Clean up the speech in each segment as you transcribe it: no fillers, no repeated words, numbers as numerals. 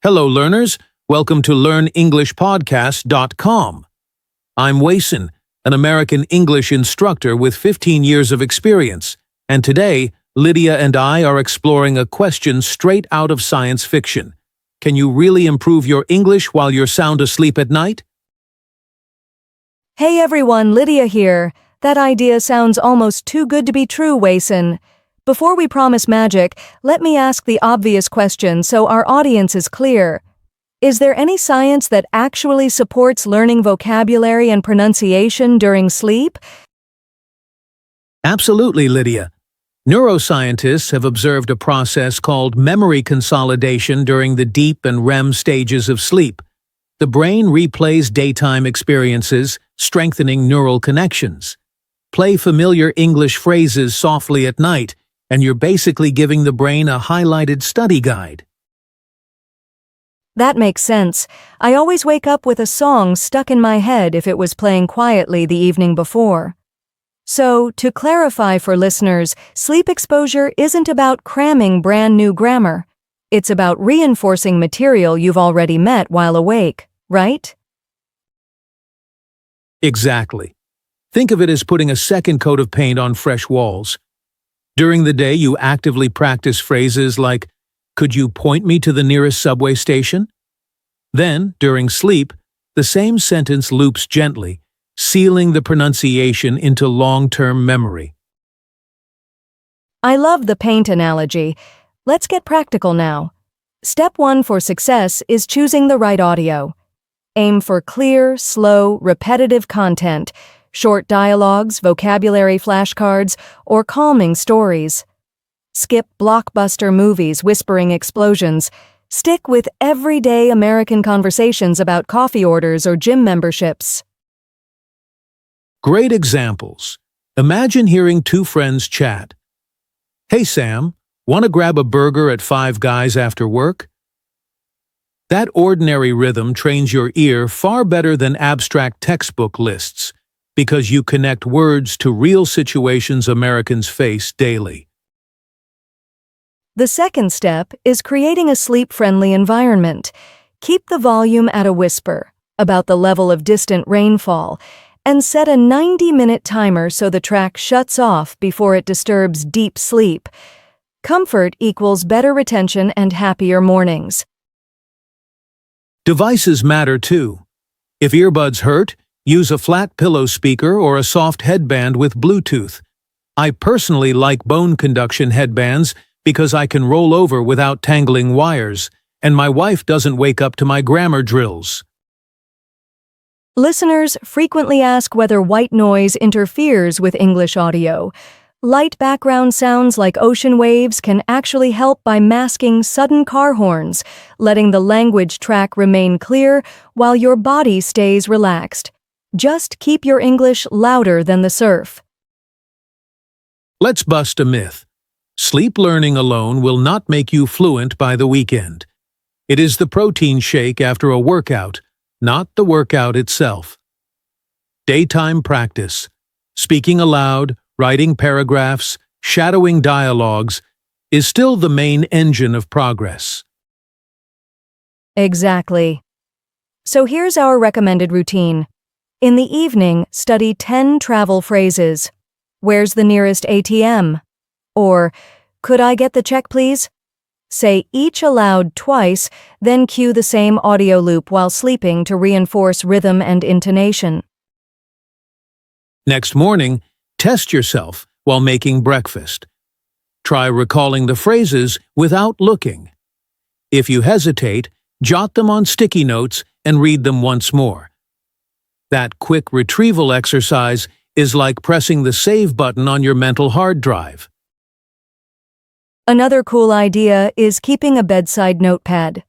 Hello, learners. Welcome to LearnEnglishPodcast.com. I'm Wason, an American English instructor with 15 years of experience, and today, Lydia and I are exploring a question straight out of science fiction. Can you really improve your English while you're sound asleep at night? Hey everyone, Lydia here. That idea sounds almost too good to be true, Wason. Before we promise magic, let me ask the obvious question so our audience is clear. Is there any science that actually supports learning vocabulary and pronunciation during sleep? Absolutely, Lydia. Neuroscientists have observed a process called memory consolidation during the deep and REM stages of sleep. The brain replays daytime experiences, strengthening neural connections. Play familiar English phrases softly at night, and you're basically giving the brain a highlighted study guide. That makes sense. I always wake up with a song stuck in my head if it was playing quietly the evening before. So, to clarify for listeners, sleep exposure isn't about cramming brand new grammar. It's about reinforcing material you've already met while awake, right? Exactly. Think of it as putting a second coat of paint on fresh walls. During the day, you actively practice phrases like, "Could you point me to the nearest subway station?" Then, during sleep, the same sentence loops gently, sealing the pronunciation into long-term memory. I love the paint analogy. Let's get practical now. Step 1 for success is choosing the right audio. Aim for clear, slow, repetitive content, short dialogues, vocabulary flashcards, or calming stories. Skip blockbuster movies, whispering explosions. Stick with everyday American conversations about coffee orders or gym memberships. Great examples. Imagine hearing two friends chat. "Hey Sam, want to grab a burger at Five Guys after work?" That ordinary rhythm trains your ear far better than abstract textbook lists, because you connect words to real situations Americans face daily. The second step is creating a sleep-friendly environment. Keep the volume at a whisper, about the level of distant rainfall, and set a 90-minute timer so the track shuts off before it disturbs deep sleep. Comfort equals better retention and happier mornings. Devices matter too. If earbuds hurt, use a flat pillow speaker or a soft headband with Bluetooth. I personally like bone conduction headbands because I can roll over without tangling wires, and my wife doesn't wake up to my grammar drills. Listeners frequently ask whether white noise interferes with English audio. Light background sounds like ocean waves can actually help by masking sudden car horns, letting the language track remain clear while your body stays relaxed. Just keep your English louder than the surf. Let's bust a myth. Sleep learning alone will not make you fluent by the weekend. It is the protein shake after a workout, not the workout itself. Daytime practice, speaking aloud, writing paragraphs, shadowing dialogues, is still the main engine of progress. Exactly. So here's our recommended routine. In the evening, study 10 travel phrases. Where's the nearest ATM? Or, could I get the check, please? Say each aloud twice, then cue the same audio loop while sleeping to reinforce rhythm and intonation. Next morning, test yourself while making breakfast. Try recalling the phrases without looking. If you hesitate, jot them on sticky notes and read them once more. That quick retrieval exercise is like pressing the save button on your mental hard drive. Another cool idea is keeping a bedside notepad.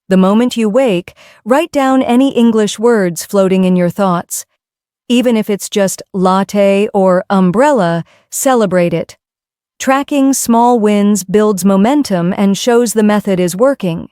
The moment you wake, write down any English words floating in your thoughts. Even if it's just latte or umbrella, celebrate it. Tracking small wins builds momentum and shows the method is working.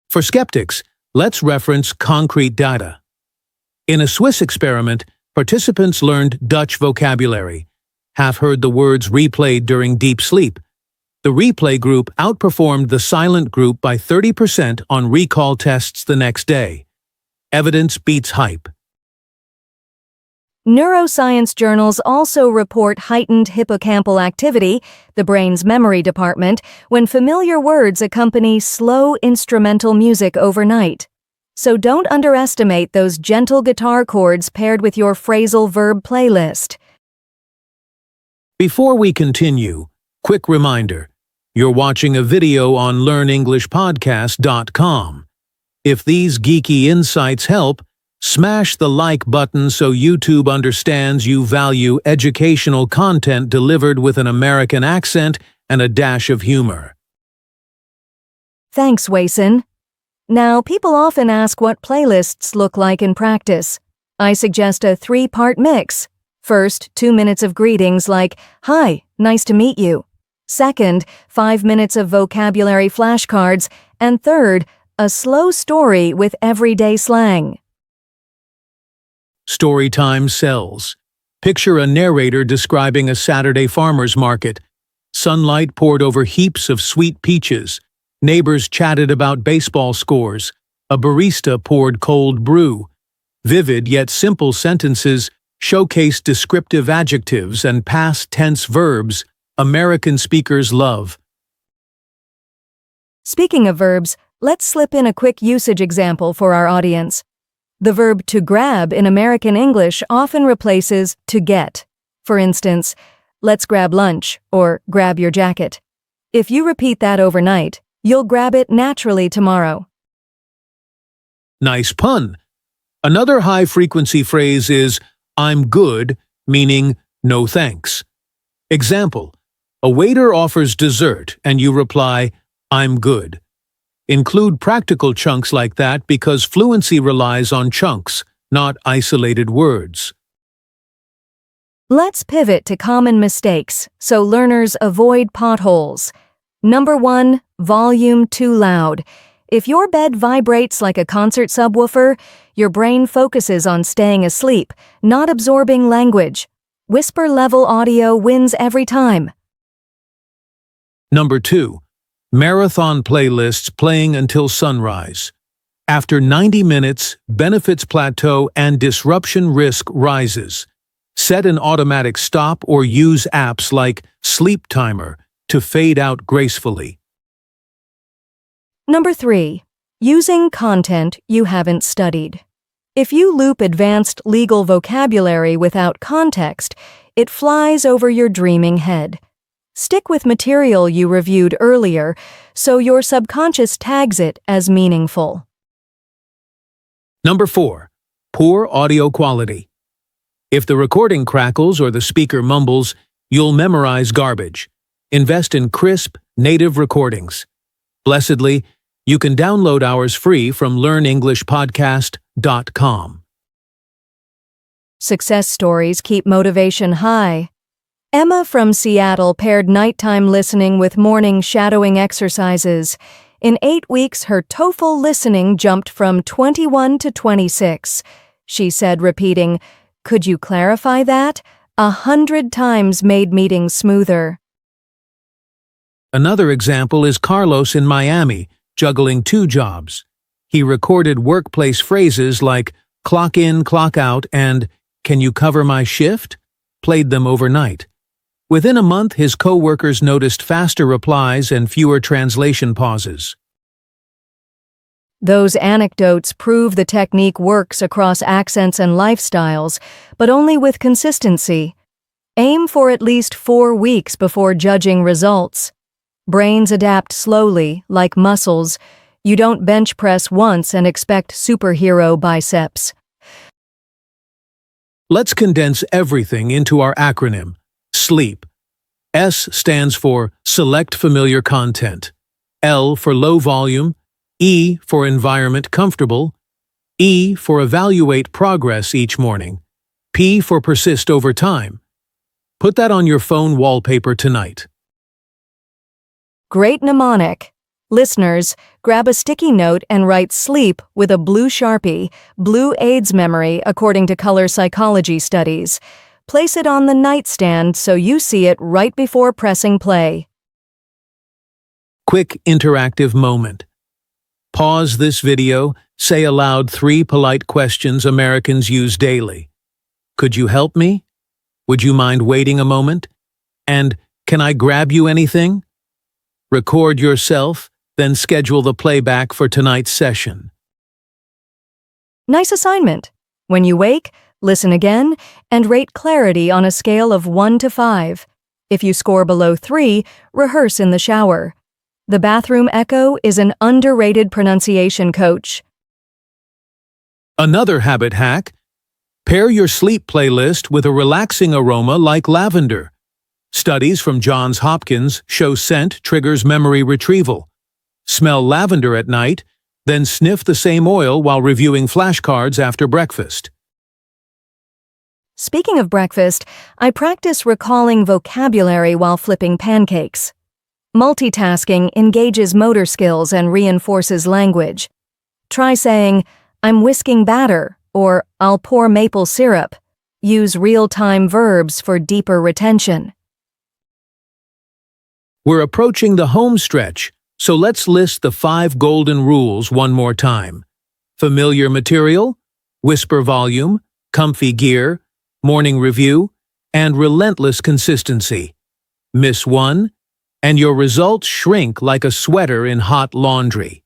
For skeptics, let's reference concrete data. In a Swiss experiment, participants learned Dutch vocabulary, half heard the words replayed during deep sleep. The replay group outperformed the silent group by 30% on recall tests the next day. Evidence beats hype. Neuroscience journals also report heightened hippocampal activity, the brain's memory department, when familiar words accompany slow instrumental music overnight. So don't underestimate those gentle guitar chords paired with your phrasal verb playlist. Before we continue, quick reminder, you're watching a video on learnenglishpodcast.com. If these geeky insights help, smash the like button so YouTube understands you value educational content delivered with an American accent and a dash of humor. Thanks, Wason. Now, people often ask what playlists look like in practice. I suggest a 3-part mix. First, 2 minutes of greetings like, "Hi, nice to meet you." Second, 5 minutes of vocabulary flashcards. And third, a slow story with everyday slang. Storytime sells. Picture a narrator describing a Saturday farmer's market. Sunlight poured over heaps of sweet peaches. Neighbors chatted about baseball scores. A barista poured cold brew. Vivid yet simple sentences showcase descriptive adjectives and past tense verbs American speakers love. Speaking of verbs, let's slip in a quick usage example for our audience. The verb to grab in American English often replaces to get. For instance, let's grab lunch or grab your jacket. If you repeat that overnight, you'll grab it naturally tomorrow. Nice pun. Another high-frequency phrase is, "I'm good," meaning no thanks. Example, a waiter offers dessert and you reply, "I'm good." Include practical chunks like that because fluency relies on chunks, not isolated words. Let's pivot to common mistakes so learners avoid potholes. Number 1, volume too loud. If your bed vibrates like a concert subwoofer, your brain focuses on staying asleep, not absorbing language. Whisper-level audio wins every time. Number 2, marathon playlists playing until sunrise. After 90 minutes, benefits plateau and disruption risk rises. Set an automatic stop or use apps like Sleep Timer to fade out gracefully. Number 3, using content you haven't studied. If you loop advanced legal vocabulary without context, it flies over your dreaming head. Stick with material you reviewed earlier so your subconscious tags it as meaningful. Number 4, poor audio quality. If the recording crackles or the speaker mumbles, you'll memorize garbage. Invest in crisp, native recordings. Blessedly, you can download ours free from learnenglishpodcast.com. Success stories keep motivation high. Emma from Seattle paired nighttime listening with morning shadowing exercises. In 8 weeks, her TOEFL listening jumped from 21 to 26. She said, repeating, "Could you clarify that?" 100 times made meetings smoother. Another example is Carlos in Miami, juggling 2 jobs. He recorded workplace phrases like "clock in, clock out" and "can you cover my shift?" Played them overnight. Within a month, his co-workers noticed faster replies and fewer translation pauses. Those anecdotes prove the technique works across accents and lifestyles, but only with consistency. Aim for at least 4 weeks before judging results. Brains adapt slowly, like muscles. You don't bench press once and expect superhero biceps. Let's condense everything into our acronym, SLEEP. S stands for Select Familiar Content. L for Low Volume. E for Environment Comfortable. E for Evaluate Progress each morning. P for Persist over time. Put that on your phone wallpaper tonight. Great mnemonic. Listeners, grab a sticky note and write SLEEP with a blue Sharpie. Blue aids memory according to color psychology studies. Place it on the nightstand so you see it right before pressing play. Quick interactive moment. Pause this video, say aloud 3 polite questions Americans use daily. Could you help me? Would you mind waiting a moment? And can I grab you anything? Record yourself, then schedule the playback for tonight's session. Nice assignment. When you wake, listen again and rate clarity on a scale of 1 to 5. If you score below 3, rehearse in the shower. The bathroom echo is an underrated pronunciation coach. Another habit hack: pair your sleep playlist with a relaxing aroma like lavender. Studies from Johns Hopkins show scent triggers memory retrieval. Smell lavender at night, then sniff the same oil while reviewing flashcards after breakfast. Speaking of breakfast, I practice recalling vocabulary while flipping pancakes. Multitasking engages motor skills and reinforces language. Try saying, "I'm whisking batter," or "I'll pour maple syrup." Use real-time verbs for deeper retention. We're approaching the home stretch, so let's list the 5 golden rules one more time. Familiar material, whisper volume, comfy gear, morning review, and relentless consistency. Miss one, and your results shrink like a sweater in hot laundry.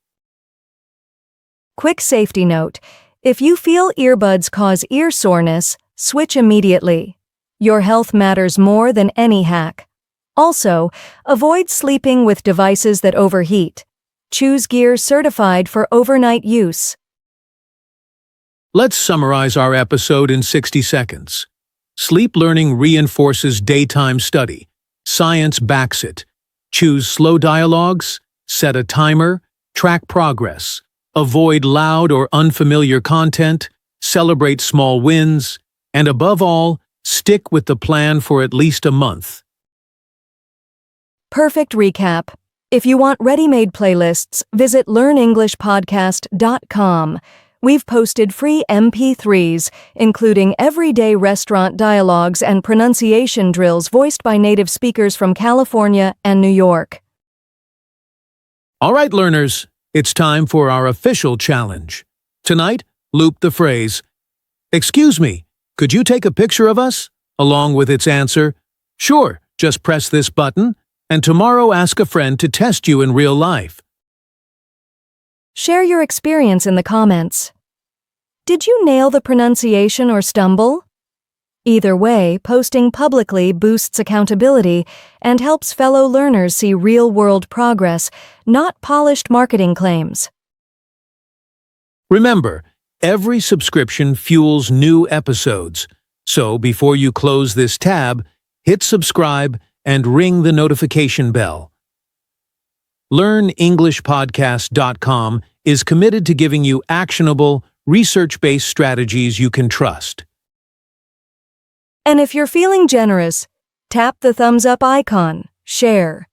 Quick safety note: if you feel earbuds cause ear soreness, switch immediately. Your health matters more than any hack. Also, avoid sleeping with devices that overheat. Choose gear certified for overnight use. Let's summarize our episode in 60 seconds. Sleep learning reinforces daytime study. Science backs it. Choose slow dialogues, set a timer, track progress. Avoid loud or unfamiliar content, celebrate small wins, and above all, stick with the plan for at least a month. Perfect recap. If you want ready-made playlists, visit learnenglishpodcast.com. We've posted free MP3s, including everyday restaurant dialogues and pronunciation drills voiced by native speakers from California and New York. All right, learners, it's time for our official challenge. Tonight, loop the phrase, "Excuse me, could you take a picture of us?" along with its answer, "Sure, just press this button," and tomorrow ask a friend to test you in real life. Share your experience in the comments. Did you nail the pronunciation or stumble? Either way, posting publicly boosts accountability and helps fellow learners see real-world progress, not polished marketing claims. Remember, every subscription fuels new episodes, so before you close this tab, hit subscribe and ring the notification bell. LearnEnglishPodcast.com is committed to giving you actionable, research-based strategies you can trust. And if you're feeling generous, tap the thumbs up icon, share.